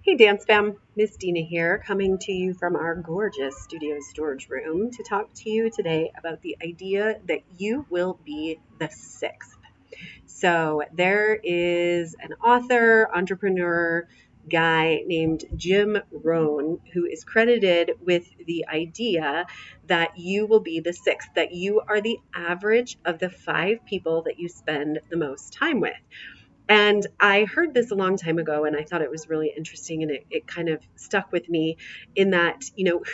Hey Dance Fam, Miss Dina here, coming to you from our gorgeous studio storage room to talk to you today about the idea that you will be the sixth. So there is an author, entrepreneur guy named Jim Rohn who is credited with the idea that you will be the sixth, that you are the average of the five people that you spend the most time with. And I heard this a long time ago and I thought it was really interesting and it kind of stuck with me in that,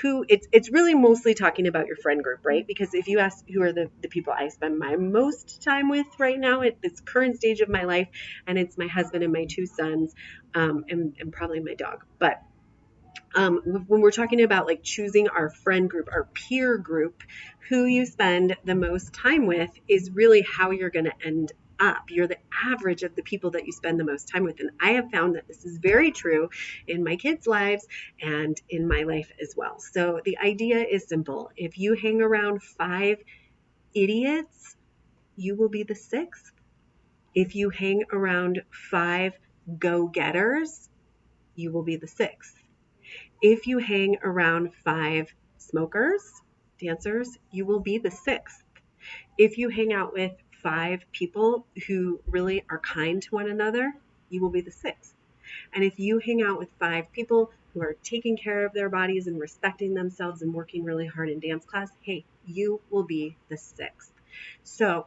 who it's really mostly talking about your friend group, right? Because if you ask who are the people I spend my most time with right now at this current stage of my life, and it's my husband and my two sons, and probably my dog. But when we're talking about like choosing our friend group, our peer group, who you spend the most time with is really how you're going to end up. You're the average of the people that you spend the most time with. And I have found that this is very true in my kids' lives and in my life as well. So the idea is simple. If you hang around five idiots, you will be the sixth. If you hang around five go-getters, you will be the sixth. If you hang around five smokers, dancers, you will be the sixth. If you hang out with five people who really are kind to one another, you will be the sixth. And if you hang out with five people who are taking care of their bodies and respecting themselves and working really hard in dance class, hey, you will be the sixth. So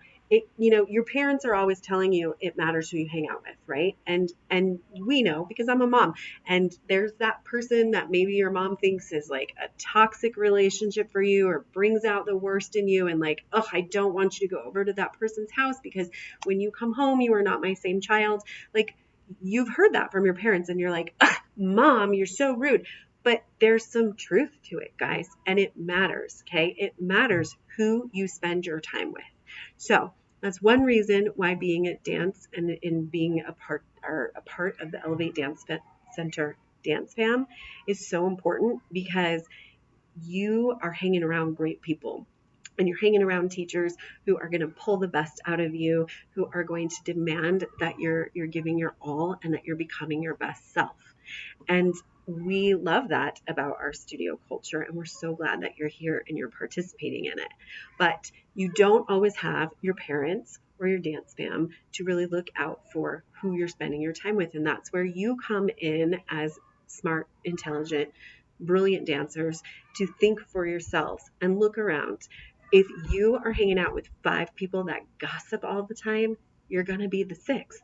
your parents are always telling you it matters who you hang out with, right? And we know because I'm a mom, and there's that person that maybe your mom thinks is like a toxic relationship for you or brings out the worst in you, and like, oh, I don't want you to go over to that person's house because when you come home, you are not my same child. Like, you've heard that from your parents, and you're like, Mom, you're so rude. But there's some truth to it, guys, and it matters, okay? It matters who you spend your time with. So that's one reason why being at dance and in being a part of the Elevate Dance Center Dance Fam is so important, because you are hanging around great people. And you're hanging around teachers who are going to pull the best out of you, who are going to demand that you're giving your all and that you're becoming your best self. And we love that about our studio culture, and we're so glad that you're here and you're participating in it. But you don't always have your parents or your dance fam to really look out for who you're spending your time with. And that's where you come in as smart, intelligent, brilliant dancers to think for yourselves and look around. If you are hanging out with five people that gossip all the time, you're going to be the sixth.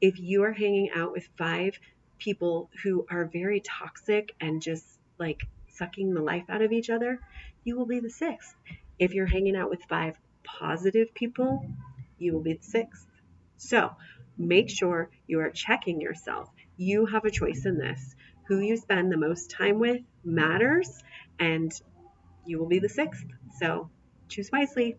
If you are hanging out with five people who are very toxic and just like sucking the life out of each other, you will be the sixth. If you're hanging out with five positive people, you will be the sixth. So make sure you are checking yourself. You have a choice in this. Who you spend the most time with matters, and you will be the sixth. So choose wisely.